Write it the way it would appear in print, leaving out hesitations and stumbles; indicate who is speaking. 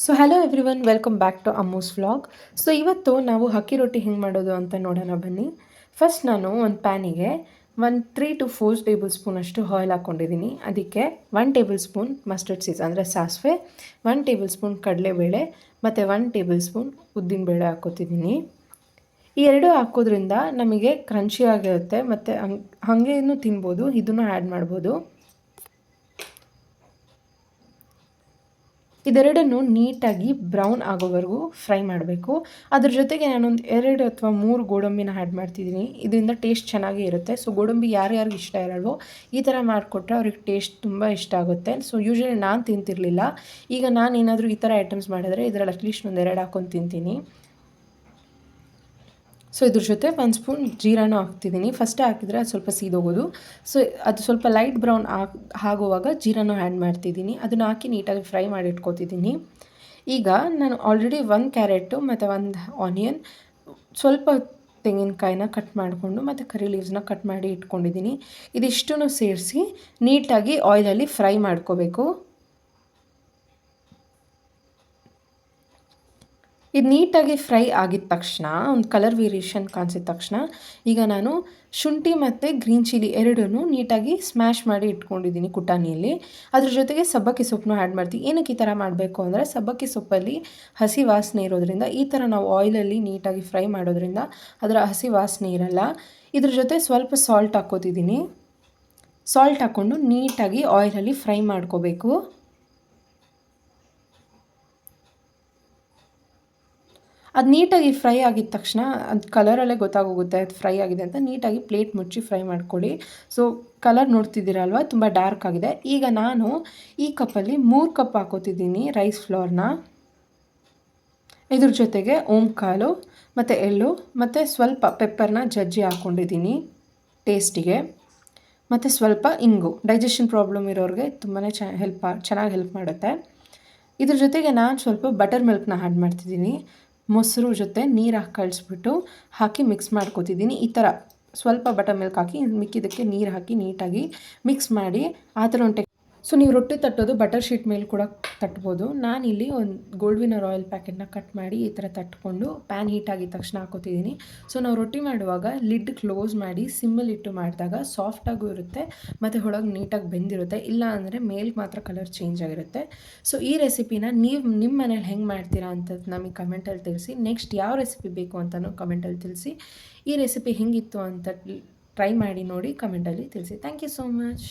Speaker 1: So hello everyone, welcome back to Ammu's vlog. So ಇವತ್ತು ನಾವು ಅಕ್ಕಿ ರೊಟ್ಟಿ ಹೆಂಗೆ ಮಾಡೋದು ಅಂತ ನೋಡೋಣ ಬನ್ನಿ. ಫಸ್ಟ್ ನಾನು ಒಂದು ಪ್ಯಾನಿಗೆ 3 to 4 ಟೇಬಲ್ ಸ್ಪೂನ್ ಅಷ್ಟು ಆಯಿಲ್ ಹಾಕ್ಕೊಂಡಿದ್ದೀನಿ. ಅದಕ್ಕೆ 1 ಟೇಬಲ್ ಸ್ಪೂನ್ ಮಸ್ಟರ್ಡ್ ಸೀಡ್ಸ್ ಅಂದರೆ ಸಾಸಿವೆ, 1 ಟೇಬಲ್ ಸ್ಪೂನ್ ಕಡಲೆಬೇಳೆ ಮತ್ತು 1 ಟೇಬಲ್ ಸ್ಪೂನ್ ಉದ್ದಿನಬೇಳೆ ಹಾಕ್ಕೋತಿದ್ದೀನಿ. ಈ ಎರಡು ಹಾಕೋದ್ರಿಂದ ನಮಗೆ ಕ್ರಂಚಿ ಆಗಿರುತ್ತೆ ಮತ್ತು ಹಾಗೇನೂ ತಿನ್ಬೋದು, ಇದನ್ನು ಆ್ಯಡ್ ಮಾಡ್ಬೋದು. ಇದೆರಡನ್ನು ನೀಟಾಗಿ ಬ್ರೌನ್ ಆಗೋವರೆಗೂ ಫ್ರೈ ಮಾಡಬೇಕು. ಅದ್ರ ಜೊತೆಗೆ ನಾನೊಂದು 2 ಅಥವಾ 3 ಗೋಡಂಬಿನ ಆ್ಯಡ್ ಮಾಡ್ತಿದ್ದೀನಿ. ಇದರಿಂದ ಟೇಸ್ಟ್ ಚೆನ್ನಾಗೇ ಇರುತ್ತೆ. ಸೊ ಗೋಡಂಬಿ ಯಾರ್ಯಾರಿಗೆ ಇಷ್ಟ ಇರಲ್ವೋ ಈ ಥರ ಮಾಡಿಕೊಟ್ರೆ ಅವ್ರಿಗೆ ಟೇಸ್ಟ್ ತುಂಬ ಇಷ್ಟ ಆಗುತ್ತೆ. ಸೊ ಯೂಶ್ವಲಿ ನಾನು ತಿಂತಿರಲಿಲ್ಲ. ಈಗ ನಾನು ಏನಾದರೂ ಈ ಥರ ಐಟಮ್ಸ್ ಮಾಡಿದ್ರೆ ಇದರಲ್ಲಿ ಅಟ್ಲೀಸ್ಟ್ ಒಂದು 2 ಹಾಕ್ಕೊಂಡು ತಿಂತೀನಿ. ಸೊ ಇದ್ರ ಜೊತೆ 1 ಸ್ಪೂನ್ ಜೀರಾನೂ ಹಾಕ್ತಿದ್ದೀನಿ. ಫಸ್ಟೇ ಹಾಕಿದರೆ ಅದು ಸ್ವಲ್ಪ ಸೀದೋಗೋದು. ಸೊ ಅದು ಸ್ವಲ್ಪ ಲೈಟ್ ಬ್ರೌನ್ ಆಗುವಾಗ ಜೀರಾನೂ ಆ್ಯಡ್ ಮಾಡ್ತಿದ್ದೀನಿ. ಅದನ್ನು ಹಾಕಿ ನೀಟಾಗಿ ಫ್ರೈ ಮಾಡಿ ಇಟ್ಕೊತಿದ್ದೀನಿ. ಈಗ ನಾನು ಆಲ್ರೆಡಿ 1 ಕ್ಯಾರೆಟು ಮತ್ತು 1 ಆನಿಯನ್, ಸ್ವಲ್ಪ ತೆಂಗಿನಕಾಯಿನ ಕಟ್ ಮಾಡಿಕೊಂಡು ಮತ್ತು ಕರಿ ಲೀವ್ಸ್ನ ಕಟ್ ಮಾಡಿ ಇಟ್ಕೊಂಡಿದ್ದೀನಿ. ಇದಿಷ್ಟನ್ನು ಸೇರಿಸಿ ನೀಟಾಗಿ ಆಯಿಲಲ್ಲಿ ಫ್ರೈ ಮಾಡ್ಕೋಬೇಕು. ಇದು ನೀಟಾಗಿ ಫ್ರೈ ಆಗಿದ ತಕ್ಷಣ, ಒಂದು ಕಲರ್ ವೇರಿಯೇಷನ್ ಕಾಣಿಸಿದ ತಕ್ಷಣ, ಈಗ ನಾನು ಶುಂಠಿ ಮತ್ತು ಗ್ರೀನ್ ಚಿಲ್ಲಿ ಎರಡನ್ನೂ ನೀಟಾಗಿ ಸ್ಮ್ಯಾಶ್ ಮಾಡಿ ಇಟ್ಕೊಂಡಿದ್ದೀನಿ ಕುಟಾಣಿಯಲ್ಲಿ. ಅದ್ರ ಜೊತೆಗೆ ಸಬ್ಬಕ್ಕಿ ಸೊಪ್ಪನ್ನು ಆ್ಯಡ್ ಮಾಡ್ತೀವಿ. ಏನಕ್ಕೆ ಈ ಥರ ಮಾಡಬೇಕು ಅಂದರೆ ಸಬ್ಬಕ್ಕಿ ಸೊಪ್ಪಲ್ಲಿ ಹಸಿ ವಾಸನೆ ಇರೋದ್ರಿಂದ, ಈ ಥರ ನಾವು ಆಯಿಲಲ್ಲಿ ನೀಟಾಗಿ ಫ್ರೈ ಮಾಡೋದ್ರಿಂದ ಅದರ ಹಸಿ ವಾಸನೆ ಇರಲ್ಲ. ಇದ್ರ ಜೊತೆ ಸ್ವಲ್ಪ ಸಾಲ್ಟ್ ಹಾಕ್ಕೋತಿದ್ದೀನಿ. ಸಾಲ್ಟ್ ಹಾಕ್ಕೊಂಡು ನೀಟಾಗಿ ಆಯಿಲಲ್ಲಿ ಫ್ರೈ ಮಾಡ್ಕೋಬೇಕು. ಅದು ನೀಟಾಗಿ ಫ್ರೈ ಆಗಿದ ತಕ್ಷಣ ಅದು ಕಲರಲ್ಲೇ ಗೊತ್ತಾಗೋಗುತ್ತೆ ಅದು ಫ್ರೈ ಆಗಿದೆ ಅಂತ. ನೀಟಾಗಿ ಪ್ಲೇಟ್ ಮುಚ್ಚಿ ಫ್ರೈ ಮಾಡ್ಕೊಳ್ಳಿ. ಸೊ ಕಲರ್ ನೋಡ್ತಿದ್ದೀರಲ್ವ, ತುಂಬ ಡಾರ್ಕ್ ಆಗಿದೆ. ಈಗ ನಾನು ಈ ಕಪ್ಪಲ್ಲಿ 3 ಕಪ್ ಹಾಕೋತಿದ್ದೀನಿ ರೈಸ್ ಫ್ಲೋರ್ನ. ಇದ್ರ ಜೊತೆಗೆ ಓಂಕಾಳು ಮತ್ತು ಎಳ್ಳು ಮತ್ತು ಸ್ವಲ್ಪ ಪೆಪ್ಪರ್ನ ಜಜ್ಜಿ ಹಾಕ್ಕೊಂಡಿದ್ದೀನಿ ಟೇಸ್ಟಿಗೆ, ಮತ್ತು ಸ್ವಲ್ಪ ಇಂಗು. ಡೈಜೆಷನ್ ಪ್ರಾಬ್ಲಮ್ ಇರೋರಿಗೆ ತುಂಬಾ ಚೆನ್ನಾಗಿ ಹೆಲ್ಪ್ ಮಾಡುತ್ತೆ. ಇದ್ರ ಜೊತೆಗೆ ನಾನು ಸ್ವಲ್ಪ ಬಟರ್ ಮಿಲ್ಕ್ನ ಆ್ಯಡ್ ಮಾಡ್ತಿದ್ದೀನಿ. ಮೊಸರು ಜೊತೆ ನೀರು ಕಳಿಸ್ಬಿಟ್ಟು ಹಾಕಿ ಮಿಕ್ಸ್ ಮಾಡ್ಕೊತಿದ್ದೀನಿ. ಈ ಥರ ಸ್ವಲ್ಪ ಬಟರ್ ಮಿಲ್ಕ್ ಹಾಕಿ ಮಿಕ್ಕಿದ್ದಕ್ಕೆ ನೀರು ಹಾಕಿ ನೀಟಾಗಿ ಮಿಕ್ಸ್ ಮಾಡಿ ಆ ಥರ ಒಂದು ಸೊ ನೀವು ರೊಟ್ಟಿ ತಟ್ಟೋದು ಬಟರ್ ಶೀಟ್ ಮೇಲೆ ಕೂಡ ತಟ್ಬೋದು. ನಾನಿಲ್ಲಿ ಒಂದು ಗೋಲ್ಡ್ ವಿನ್ನರ್ ಆಯಿಲ್ ಪ್ಯಾಕೆಟ್ನ ಕಟ್ ಮಾಡಿ ಈ ಥರ ತಟ್ಕೊಂಡು ಪ್ಯಾನ್ ಹೀಟ್ ಆಗಿದ ತಕ್ಷಣ ಹಾಕೋತಿದ್ದೀನಿ. ಸೊ ನಾವು ರೊಟ್ಟಿ ಮಾಡುವಾಗ ಲಿಡ್ ಕ್ಲೋಸ್ ಮಾಡಿ ಸಿಮ್ಮಲ್ಲಿಟ್ಟು ಮಾಡಿದಾಗ ಸಾಫ್ಟಾಗೂ ಇರುತ್ತೆ ಮತ್ತು ಒಳಗೆ ನೀಟಾಗಿ ಬೆಂದಿರುತ್ತೆ. ಇಲ್ಲ ಅಂದರೆ ಮೇಲೆ ಮಾತ್ರ ಕಲರ್ ಚೇಂಜ್ ಆಗಿರುತ್ತೆ. ಸೊ ಈ ರೆಸಿಪಿನ ನೀವು ನಿಮ್ಮ ಮನೇಲಿ ಹೆಂಗೆ ಮಾಡ್ತೀರಾ ಅಂತ ನಮಗೆ ಕಮೆಂಟಲ್ಲಿ ತಿಳಿಸಿ. ನೆಕ್ಸ್ಟ್ ಯಾವ ರೆಸಿಪಿ ಬೇಕು ಅಂತಲೂ ಕಮೆಂಟಲ್ಲಿ ತಿಳಿಸಿ. ಈ ರೆಸಿಪಿ ಹೆಂಗಿತ್ತು ಅಂತ ಟ್ರೈ ಮಾಡಿ ನೋಡಿ ಕಮೆಂಟಲ್ಲಿ ತಿಳಿಸಿ. Thank you so much.